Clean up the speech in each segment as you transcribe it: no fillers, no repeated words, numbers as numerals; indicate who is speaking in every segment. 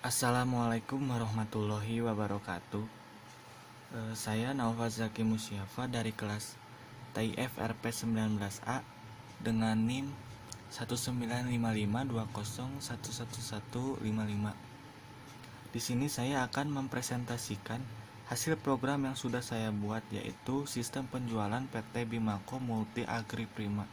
Speaker 1: Assalamualaikum warahmatullahi wabarakatuh. Saya Naufal Zaki Musyafa dari kelas TIF RP 19A dengan NIM 19552011155. Di sini saya akan mempresentasikan hasil program yang sudah saya buat, yaitu sistem penjualan PT Bimako Multi Agri Prima.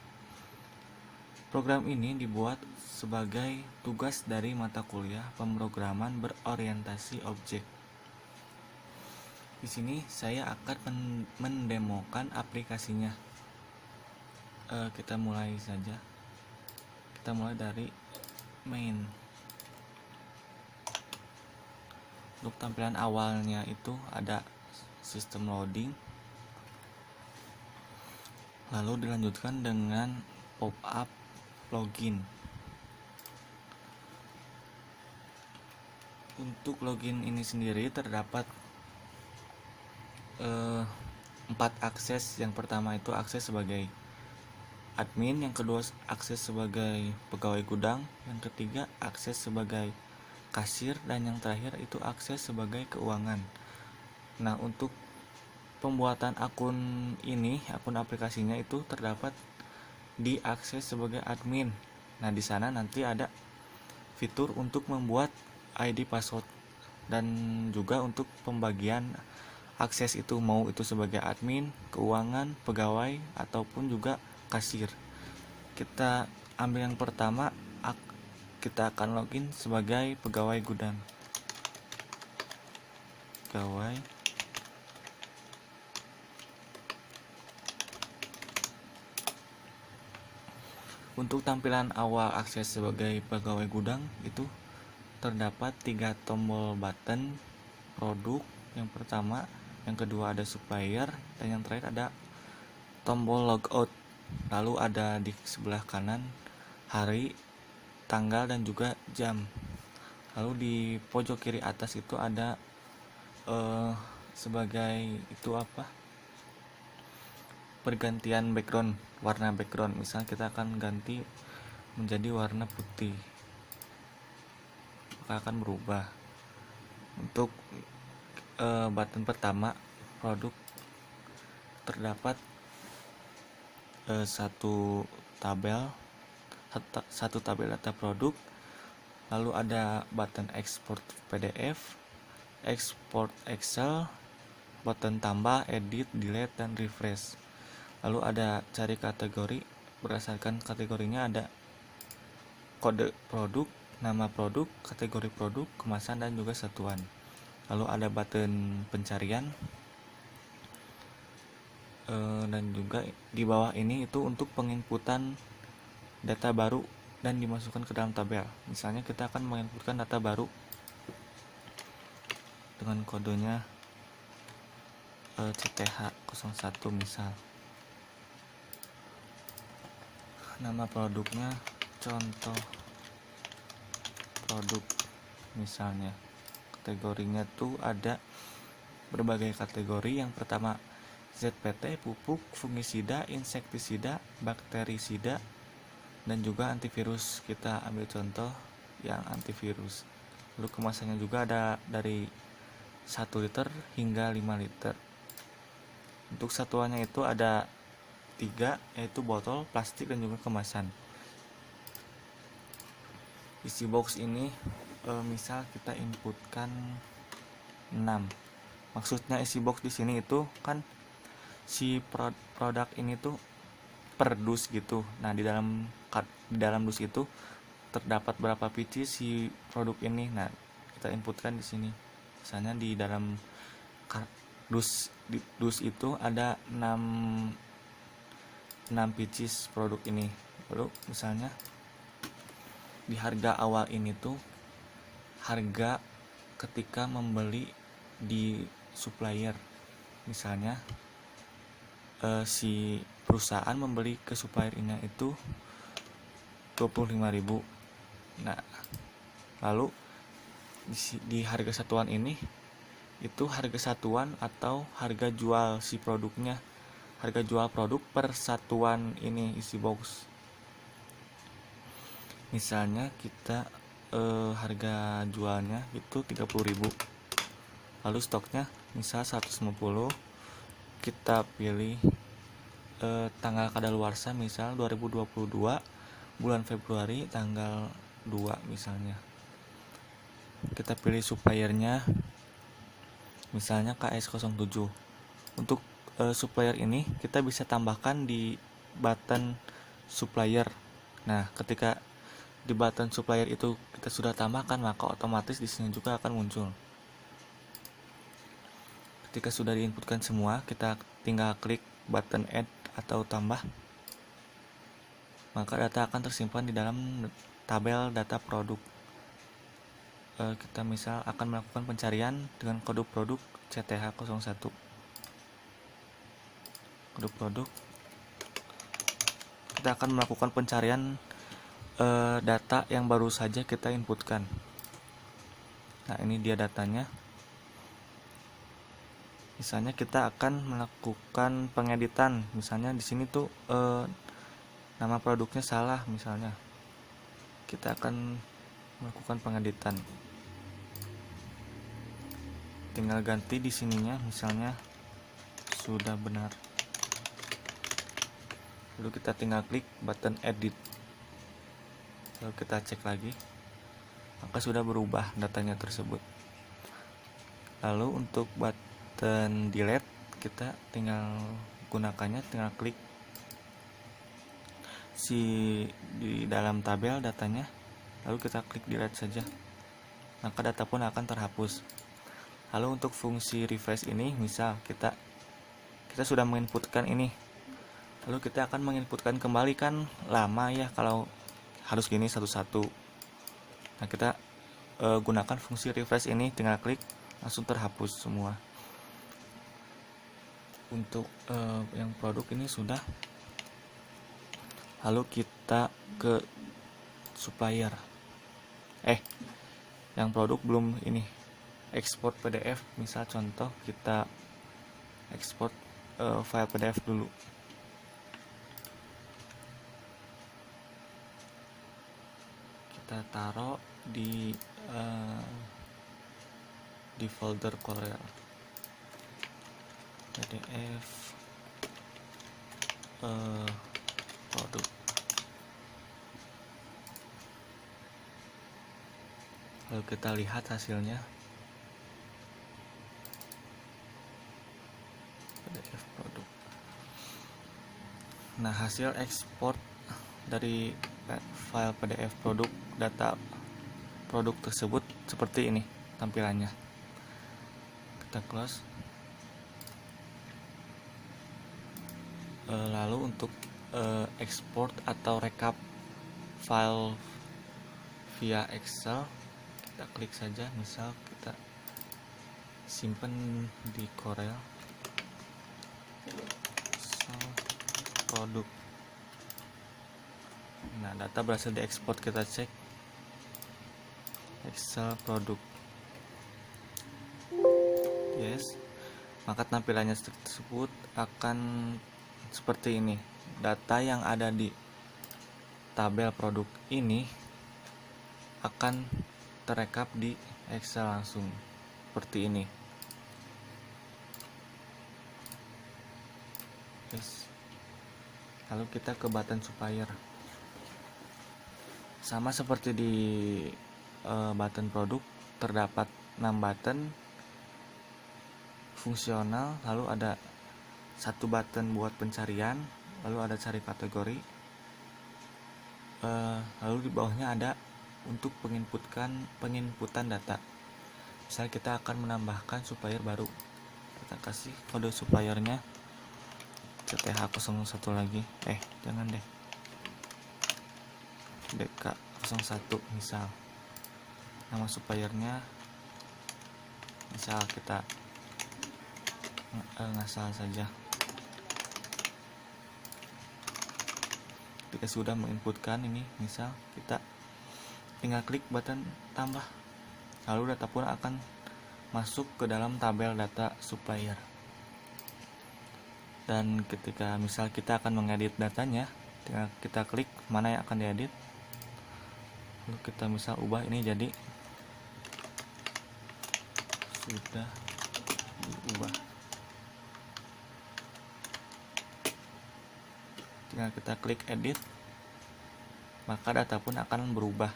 Speaker 1: Program ini dibuat sebagai tugas dari mata kuliah pemrograman berorientasi objek. Di sini saya akan mendemokan aplikasinya. Kita mulai saja. Kita mulai dari main. Untuk tampilan awalnya itu ada sistem loading, lalu dilanjutkan dengan pop-up login. Untuk login ini sendiri terdapat 4 akses. Yang pertama itu akses sebagai admin, yang kedua akses sebagai pegawai gudang, yang ketiga akses sebagai kasir, dan yang terakhir itu akses sebagai keuangan. Nah, untuk pembuatan akun ini, akun aplikasinya itu terdapat di akses sebagai admin. Nah, di sana nanti ada fitur untuk membuat ID password dan juga untuk pembagian akses itu, mau itu sebagai admin, keuangan, pegawai, ataupun juga kasir. Kita ambil yang pertama, kita akan login sebagai pegawai gudang. Pegawai Untuk tampilan awal akses sebagai pegawai gudang itu terdapat 3 tombol button produk. Yang pertama, yang kedua ada supplier, dan yang terakhir ada tombol logout. Lalu ada di sebelah kanan hari, tanggal, dan juga jam. Lalu di pojok kiri atas itu ada sebagai itu pergantian background, warna background. Misalnya kita akan ganti menjadi warna putih, maka akan berubah. Untuk button pertama produk terdapat satu tabel data produk, lalu ada button export PDF, export Excel, button tambah, edit, delete, dan refresh. Lalu ada cari kategori, berdasarkan kategorinya ada kode produk, nama produk, kategori produk, kemasan, dan juga satuan. Lalu ada button pencarian, dan juga di bawah ini itu untuk penginputan data baru dan dimasukkan ke dalam tabel. Misalnya kita akan menginputkan data baru dengan kodenya CTH01 misal. Nama produknya contoh produk misalnya. Kategorinya tuh ada berbagai kategori. Yang pertama ZPT, pupuk, fungisida, insektisida, bakterisida, dan juga antivirus. Kita ambil contoh yang antivirus. Lalu kemasannya juga ada dari 1 liter hingga 5 liter. Untuk satuannya itu ada 3, yaitu botol, plastik, dan juga kemasan. Isi box ini misal kita inputkan 6. Maksudnya isi box di sini itu kan si produk ini tuh per dus gitu. Nah, di dalam dus itu terdapat berapa biji si produk ini. Nah, kita inputkan di sini. Misalnya di dalam dus itu ada 6 pieces produk ini. Lalu misalnya di harga awal ini tuh harga ketika membeli di supplier. Misalnya si perusahaan membeli ke supplier ini itu 25.000. Nah, lalu di harga satuan ini itu harga satuan atau harga jual si produknya, harga jual produk per satuan ini isi box. Misalnya kita harga jualnya itu 30.000, lalu stoknya misal 150, kita pilih tanggal kadaluarsa misal 2022 bulan Februari tanggal 2 misalnya. Kita pilih suppliernya misalnya KS07. Untuk supplier ini kita bisa tambahkan di button supplier. Nah, ketika di button supplier itu kita sudah tambahkan, maka otomatis di sini juga akan muncul. Ketika sudah diinputkan semua, kita tinggal klik button add atau tambah, maka data akan tersimpan di dalam tabel data produk. Kita misal akan melakukan pencarian dengan kode produk CTH01. Kode produk, kita akan melakukan pencarian data yang baru saja kita inputkan. Nah, ini dia datanya. Misalnya kita akan melakukan pengeditan, misalnya di sini tuh nama produknya salah misalnya. Kita akan melakukan pengeditan. Tinggal ganti di sininya, misalnya sudah benar. Lalu kita tinggal klik button edit. Lalu kita cek lagi, maka sudah berubah datanya tersebut. Lalu untuk button delete, kita tinggal gunakannya, tinggal klik di dalam tabel datanya, lalu kita klik delete saja, maka data pun akan terhapus. Lalu untuk fungsi refresh ini, misal kita sudah menginputkan ini, lalu kita akan menginputkan kembali, kan lama ya kalau harus gini satu-satu. Nah, kita gunakan fungsi refresh ini, tinggal klik langsung terhapus semua. Untuk yang produk ini sudah. Lalu kita ke supplier. Yang produk belum ini. Export PDF, misal contoh kita export file PDF dulu. Kita taruh di folder Corel PDF produk. Lalu kita lihat hasilnya. PDF produk. Nah, hasil ekspor dari file PDF produk, data produk tersebut seperti ini tampilannya. Kita close. Lalu untuk export atau rekap file via Excel, kita klik saja, misal kita simpan di Corel produk. Nah, data berhasil diekspor, kita cek Excel produk. Yes, maka tampilannya tersebut akan seperti ini. Data yang ada di tabel produk ini akan terekap di Excel langsung seperti ini. Yes. Lalu kita ke button supplier. Sama seperti di button produk, terdapat 6 button fungsional, lalu ada satu button buat pencarian, lalu ada cari kategori, lalu di bawahnya ada untuk penginputan data. Misal kita akan menambahkan supplier baru, kita kasih kode suppliernya CTH01 lagi, jangan deh, DK01 misal. Nama suppliernya misal kita ngasal saja. Ketika sudah menginputkan ini, misal kita tinggal klik button tambah, lalu data pun akan masuk ke dalam tabel data supplier. Dan ketika misal kita akan mengedit datanya, tinggal kita klik mana yang akan diedit, lalu kita misal ubah ini jadi sudah diubah. Tinggal kita klik edit, maka data pun akan berubah.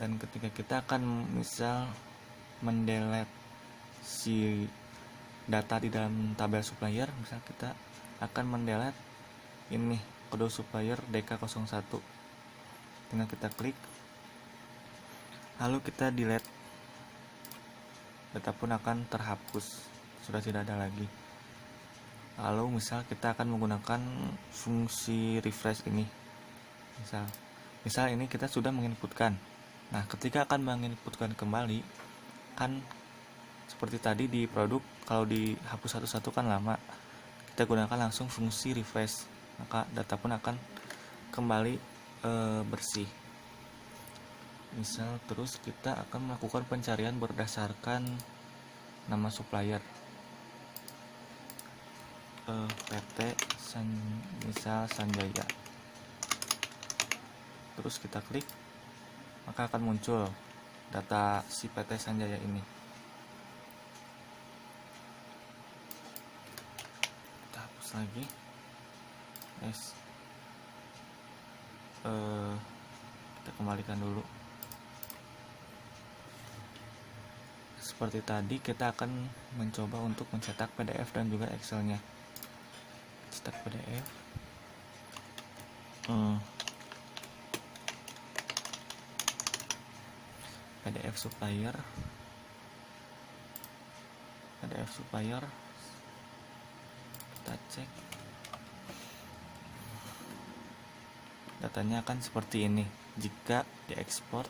Speaker 1: Dan ketika kita akan misal mendelete si data di dalam tabel supplier, misal kita akan mendelete ini kode supplier DK01, tinggal kita klik, lalu kita delete, data pun akan terhapus, sudah tidak ada lagi. Lalu misal kita akan menggunakan fungsi refresh ini, misal ini kita sudah menginputkan. Nah, ketika akan menginputkan kembali, kan seperti tadi di produk, kalau dihapus satu-satu kan lama, kita gunakan langsung fungsi refresh, maka data pun akan kembali bersih. Misal terus kita akan melakukan pencarian berdasarkan nama supplier, PT misal Sanjaya, terus kita klik, maka akan muncul data si PT Sanjaya ini. Kita hapus lagi, kita kembalikan dulu. Seperti tadi, kita akan mencoba untuk mencetak PDF dan juga Excelnya. Cetak PDF, PDF supplier, kita cek, datanya akan seperti ini jika diekspor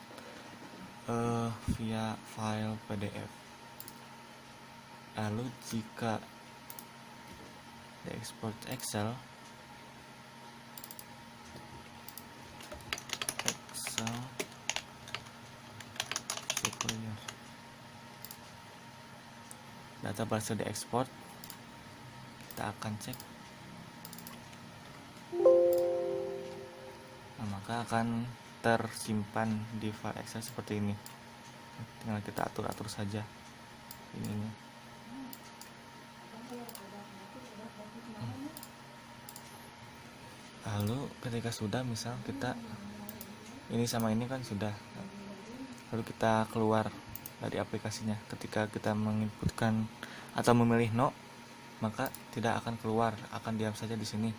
Speaker 1: via file PDF. Lalu jika diekspor Excel supplier, data berhasil diekspor, kita akan cek, nah, maka akan tersimpan di file Excel seperti ini. Tinggal kita atur-atur saja ininya. Lalu ketika sudah, misal kita ini sama ini kan sudah, lalu kita keluar dari aplikasinya. Ketika kita menginputkan atau memilih no, maka tidak akan keluar, akan diam saja di sini.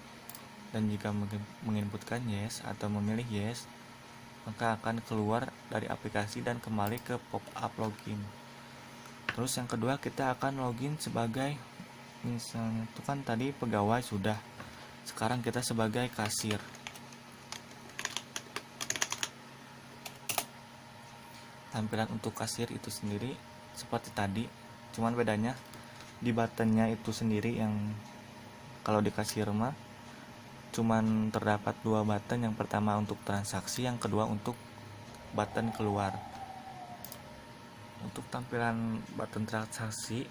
Speaker 1: Dan jika menginputkan yes atau memilih yes, maka akan keluar dari aplikasi dan kembali ke pop-up login. Terus yang kedua, kita akan login sebagai, misalnya itu kan tadi pegawai sudah, sekarang kita sebagai kasir. Tampilan untuk kasir itu sendiri seperti tadi, cuman bedanya di buttonnya itu sendiri, yang kalau di kasir mah cuman terdapat 2 button, yang pertama untuk transaksi, yang kedua untuk button keluar. Untuk tampilan button transaksi,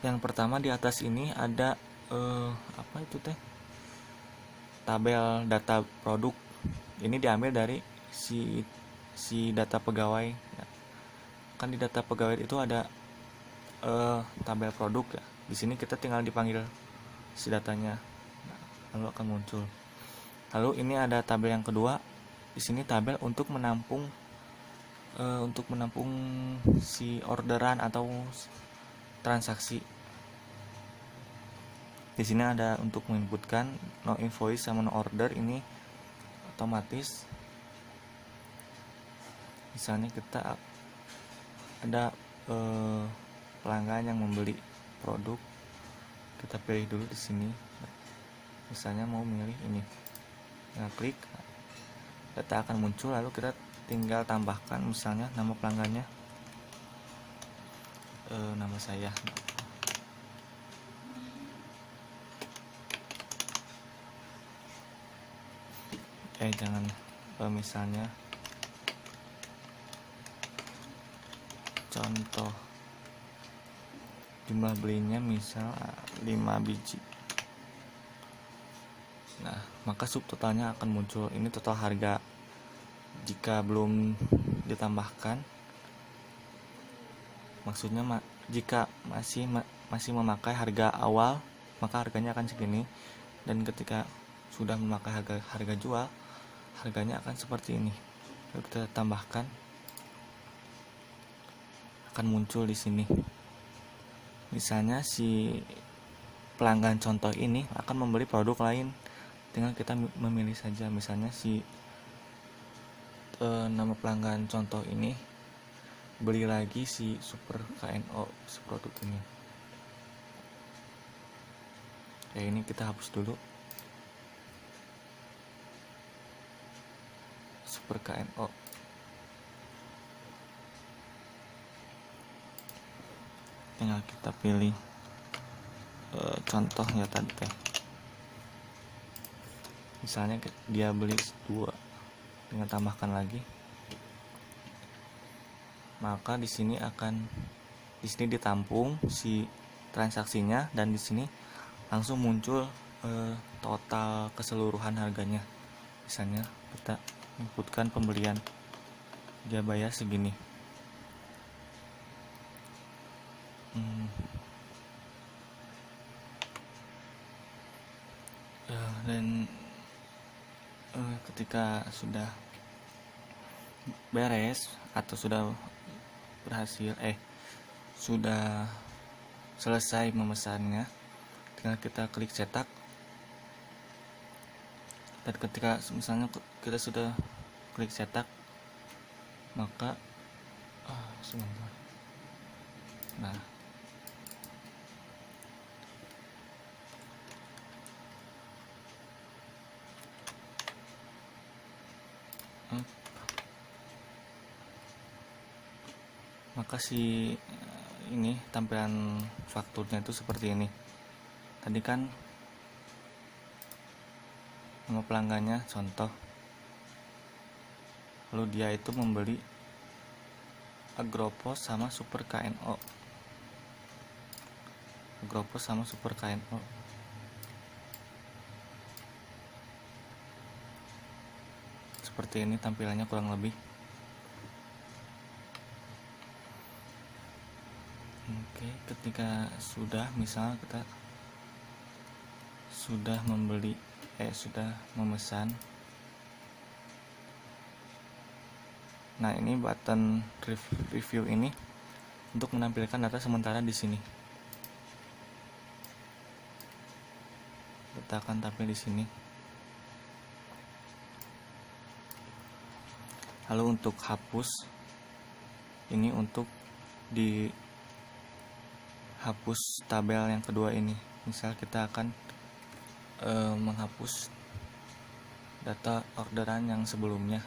Speaker 1: yang pertama di atas ini ada apa itu teh, tabel data produk. Ini diambil dari si data pegawai. Kan di data pegawai itu ada tabel produk ya. Di sini kita tinggal dipanggil si datanya, lalu akan muncul. Lalu ini ada tabel yang kedua. Di sini tabel untuk menampung si orderan atau transaksi. Di sini ada untuk menginputkan no invoice sama no order, ini otomatis. Misalnya kita ada pelanggan yang membeli produk, kita pilih dulu di sini. Misalnya mau milih ini, nah, klik, data akan muncul, lalu kita tinggal tambahkan misalnya nama pelanggannya, nama saya. Jangan misalnya contoh jumlah belinya misal 5 biji. Nah, maka subtotalnya akan muncul. Ini total harga. Jika belum ditambahkan, maksudnya jika masih memakai harga awal, maka harganya akan segini. Dan ketika sudah memakai harga jual, harganya akan seperti ini. Lalu kita tambahkan, akan muncul di sini. Misalnya si pelanggan contoh ini akan membeli produk lain, tinggal kita memilih saja. Misalnya si nama pelanggan contoh ini beli lagi si Super KNO produk ini. Ini kita hapus dulu Super KNO. Tinggal kita pilih contohnya tadi teh. Misalnya dia beli 2, tinggal tambahkan lagi. Maka di sini ditampung si transaksinya, dan di sini langsung muncul total keseluruhan harganya. Misalnya kita inputkan pembelian, dia bayar segini. Dan ketika sudah beres atau sudah berhasil sudah selesai memesannya, tinggal kita klik cetak. Dan ketika misalnya kita sudah klik cetak, maka sebentar. Nah, maka si ini tampilan fakturnya itu seperti ini. Tadi kan nama pelanggannya contoh, lalu dia itu membeli Agropos sama Super KNO. Agropos sama Super KNO. Seperti ini tampilannya kurang lebih. Oke, ketika sudah, misal kita sudah membeli sudah memesan. Nah, ini button review ini untuk menampilkan data sementara di sini. Kita akan tampil di sini. Lalu untuk hapus, ini untuk dihapus tabel yang kedua ini. Misal kita akan menghapus data orderan yang sebelumnya.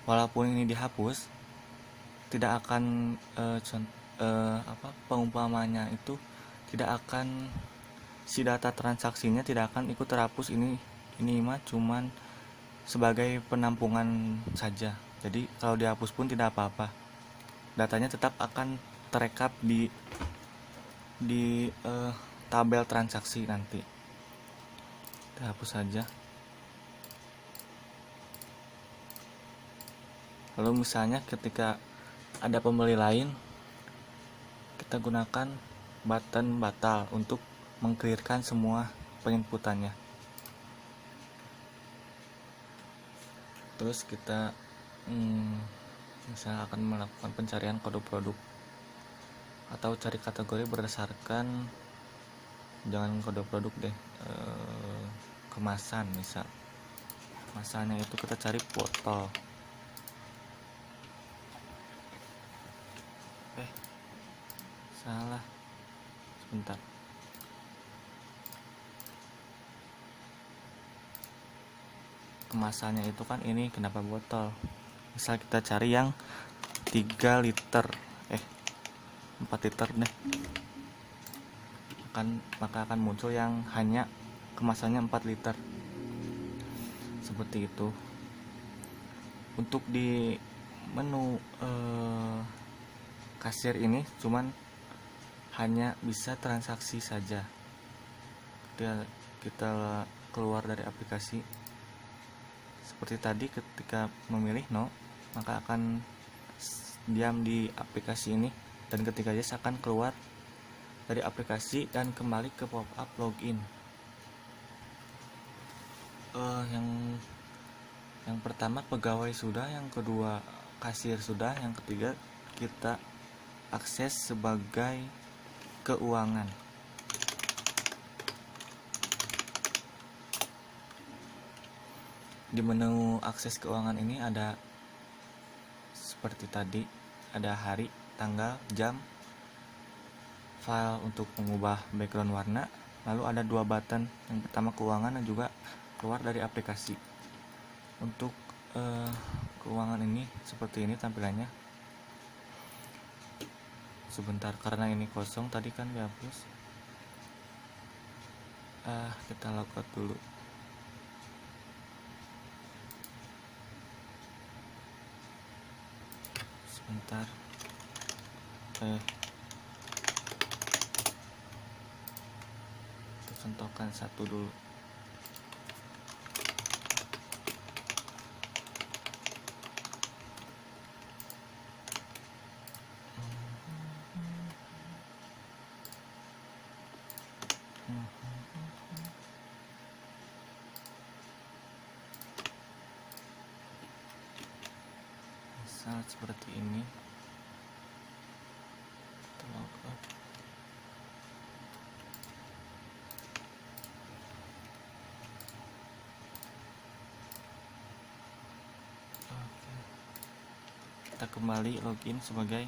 Speaker 1: Walaupun ini dihapus, tidak akan pengumpamanya itu tidak akan, si data transaksinya tidak akan ikut terhapus. Ini mah cuman sebagai penampungan saja. Jadi kalau dihapus pun tidak apa-apa, datanya tetap akan terekap di tabel transaksi nanti. Kita hapus saja. Lalu misalnya ketika ada pembeli lain, kita gunakan button batal untuk mengclearkan semua penginputannya. Terus kita misalnya akan melakukan pencarian kode produk atau cari kategori berdasarkan, jangan kode produk deh, kemasan. Misal kemasannya itu kita cari botol. Salah, sebentar. Kemasannya itu kan ini, kenapa botol? Misal kita cari yang 3 liter 4 liter deh, maka akan muncul yang hanya kemasannya 4 liter. Seperti itu. Untuk di menu kasir ini cuman hanya bisa transaksi saja. kita keluar dari aplikasi. Seperti tadi ketika memilih no, maka akan diam di aplikasi ini, dan ketika yes akan keluar dari aplikasi dan kembali ke pop-up login. Yang pertama pegawai sudah, yang kedua kasir sudah, yang ketiga kita akses sebagai keuangan. Di menu akses keuangan ini ada seperti tadi, ada hari, tanggal, jam, file untuk mengubah background warna, lalu ada dua button, yang pertama keuangan dan juga keluar dari aplikasi. Untuk keuangan ini seperti ini tampilannya. Sebentar, karena ini kosong tadi kan dihapus. Kita logout dulu. Sebentar. Kita contohkan satu dulu. Misal seperti ini. Kita logout. Kita kembali login sebagai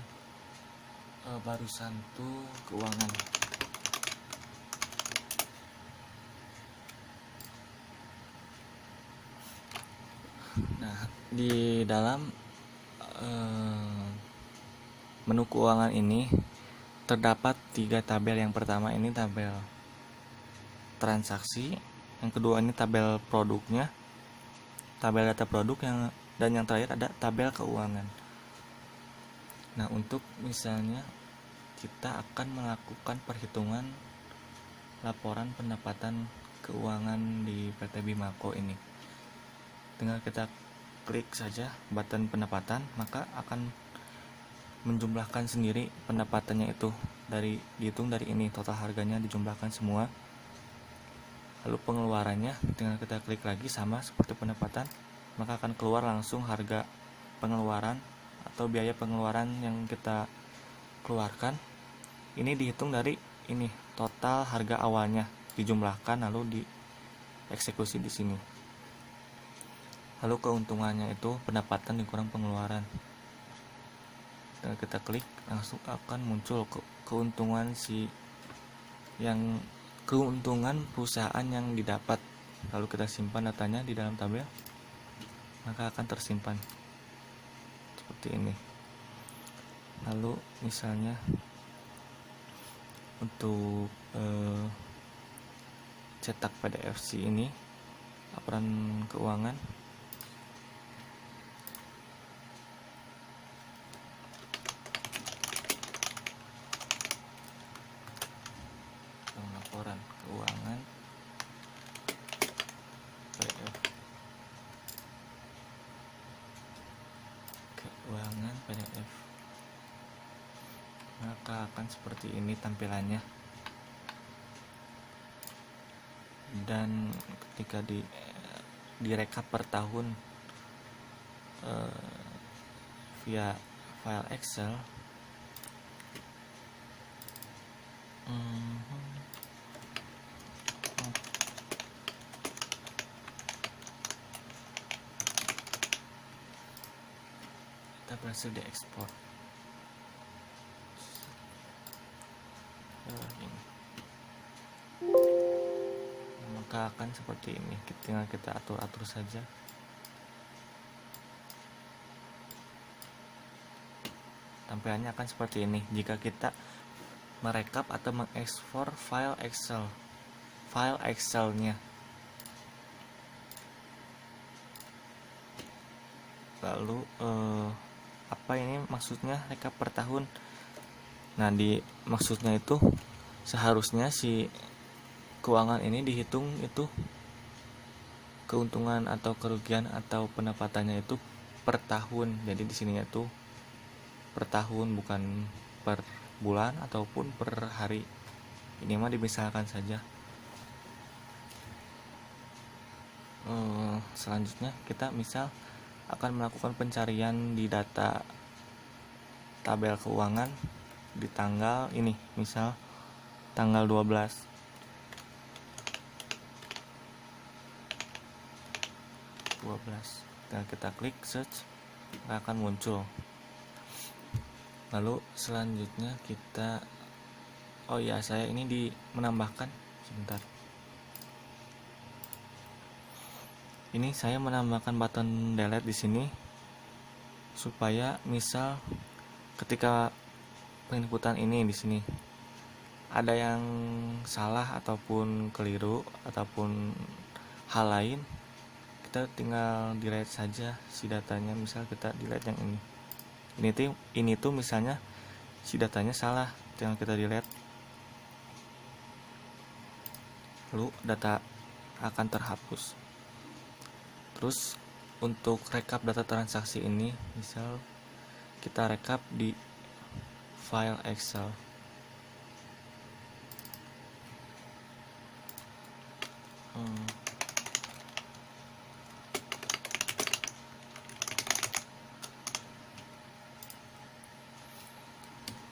Speaker 1: barusan tuh keuangan. Nah, di dalam menu keuangan ini terdapat 3 tabel. Yang pertama ini tabel transaksi, yang kedua ini tabel produknya, tabel data produk, dan yang terakhir ada tabel keuangan. Nah, untuk misalnya kita akan melakukan perhitungan laporan pendapatan keuangan di PT Bimako ini. Tinggal kita klik saja button pendapatan, maka akan menjumlahkan sendiri pendapatannya itu, dihitung dari ini, total harganya dijumlahkan semua. Lalu pengeluarannya tinggal kita klik lagi sama seperti pendapatan, maka akan keluar langsung harga pengeluaran atau biaya pengeluaran yang kita keluarkan. Ini dihitung dari ini, total harga awalnya dijumlahkan lalu dieksekusi di sini. Lalu keuntungannya itu pendapatan dikurang pengeluaran. Dan kita klik, langsung akan muncul keuntungan keuntungan perusahaan yang didapat. Lalu kita simpan datanya di dalam tabel, maka akan tersimpan seperti ini. Lalu misalnya untuk cetak PDF ini laporan keuangan, laporan keuangan PDF, keuangan PDF, maka akan seperti ini tampilannya. Dan ketika direkap per tahun via file Excel, kita berhasil diekspor. Maka akan seperti ini, tinggal kita atur-atur saja. Tampilannya akan seperti ini jika kita merekap atau mengekspor file Excelnya. Lalu apa ini maksudnya rekap per tahun? Nah, maksudnya itu seharusnya si keuangan ini dihitung itu keuntungan atau kerugian atau pendapatannya itu per tahun. Jadi di sininya tuh per tahun, bukan per bulan ataupun per hari. Ini mah dimisalkan saja. Selanjutnya kita misal akan melakukan pencarian di data tabel keuangan di tanggal ini, misal tanggal 12. Dan kita klik search, akan muncul. Lalu selanjutnya kita saya ini menambahkan sebentar. Ini saya menambahkan button delete di sini supaya misal ketika penginputan ini di sini ada yang salah ataupun keliru ataupun hal lain, kita tinggal delete saja si datanya. Misal kita delete yang ini tuh misalnya si datanya salah, tinggal kita delete, lalu data akan terhapus. Terus untuk rekap data transaksi ini, misal kita rekap di file Excel.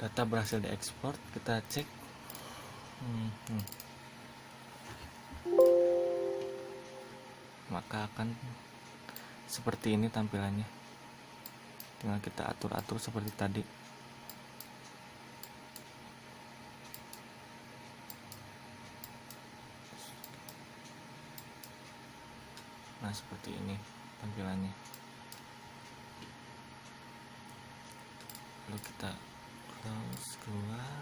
Speaker 1: Data berhasil diekspor, kita cek. Maka akan seperti ini tampilannya. Tinggal kita atur-atur seperti tadi. Nah, seperti ini tampilannya. Lalu kita close, keluar.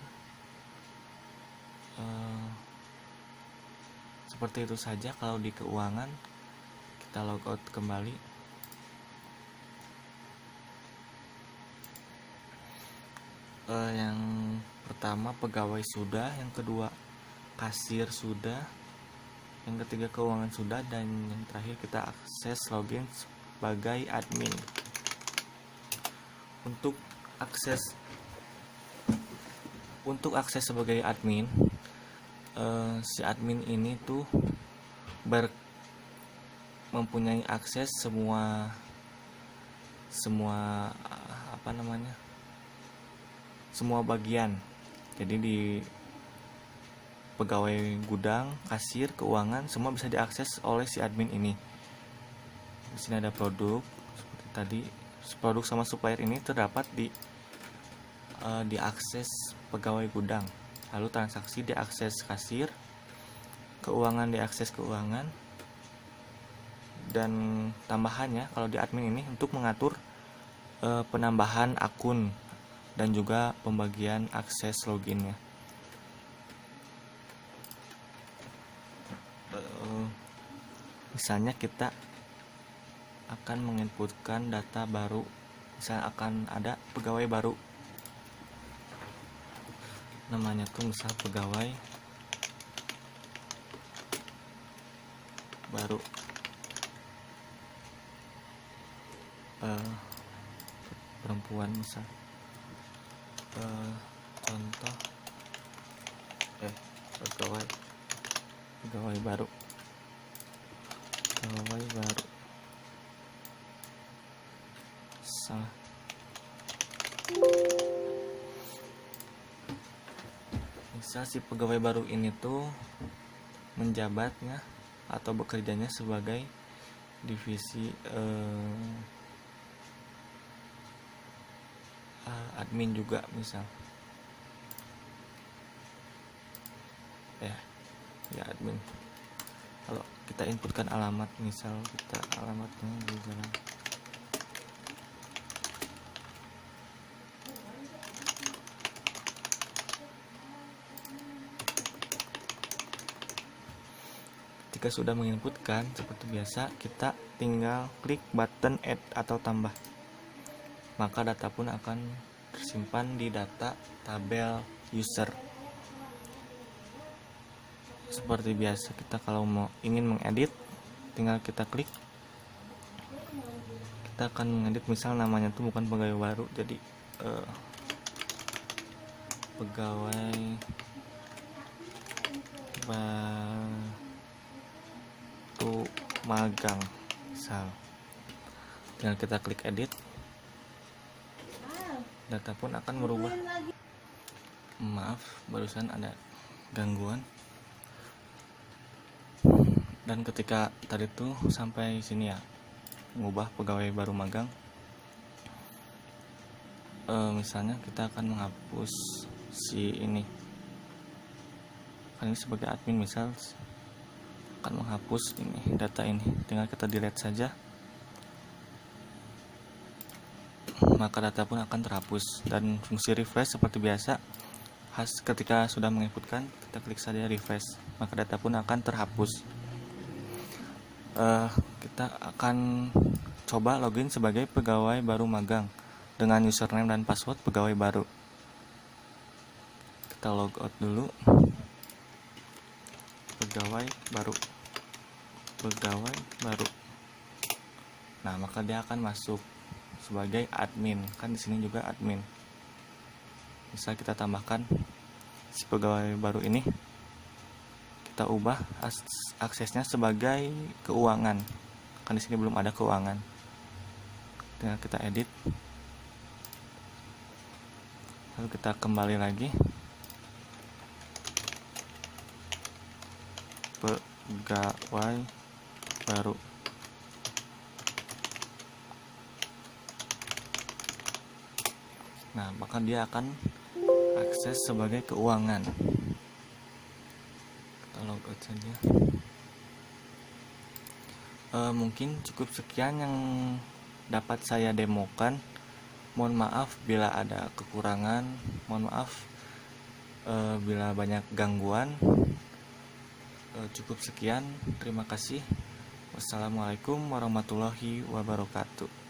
Speaker 1: Seperti itu saja kalau di keuangan. Kita logout kembali. Yang pertama pegawai sudah, yang kedua kasir sudah, yang ketiga keuangan sudah, dan yang terakhir kita akses login sebagai admin. Untuk akses sebagai admin, si admin ini tuh mempunyai akses semua bagian. Jadi di pegawai gudang, kasir, keuangan, semua bisa diakses oleh si admin ini. Di sini ada produk seperti tadi. Produk sama supplier ini terdapat di akses pegawai gudang. Lalu transaksi diakses kasir, keuangan diakses keuangan, dan tambahannya kalau di admin ini untuk mengatur penambahan akun dan juga pembagian akses loginnya. Misalnya kita akan menginputkan data baru, misalnya akan ada pegawai baru, namanya tuh misal pegawai baru, perempuan misal, contoh pegawai baru salah. Misal si pegawai baru ini tuh menjabatnya atau bekerjanya sebagai divisi admin juga misal. Ya admin. Kalau kita inputkan alamat, misal kita alamatnya di jalan ketika sudah menginputkan seperti biasa, kita tinggal klik button add atau tambah, maka data pun akan tersimpan di data tabel user. Seperti biasa, kita kalau ingin mengedit, tinggal kita klik. Kita akan mengedit, misal namanya tuh bukan pegawai baru, jadi pegawai baru magang misal. Tinggal kita klik edit, data pun akan berubah. Maaf, barusan ada gangguan. Dan ketika tadi tuh sampai sini ya, mengubah pegawai baru magang, misalnya kita akan menghapus si ini, kan ini sebagai admin, misal akan menghapus ini data ini, tinggal kita delete saja, maka data pun akan terhapus. Dan fungsi refresh seperti biasa, ketika sudah menginputkan, kita klik saja refresh, maka data pun akan terhapus. Kita akan coba login sebagai pegawai baru magang dengan username dan password pegawai baru. Kita logout dulu, pegawai baru. Nah, maka dia akan masuk sebagai admin, kan di sini juga admin. Misal kita tambahkan si pegawai baru ini, kita ubah aksesnya sebagai keuangan, kan di sini belum ada keuangan. Tinggal kita edit, lalu kita kembali lagi, pegawai baru. Nah, maka dia akan akses sebagai keuangan. Kita logout saja. Mungkin cukup sekian yang dapat saya demokan. Mohon maaf bila ada kekurangan, mohon maaf bila banyak gangguan. Cukup sekian, terima kasih. Wassalamualaikum warahmatullahi wabarakatuh.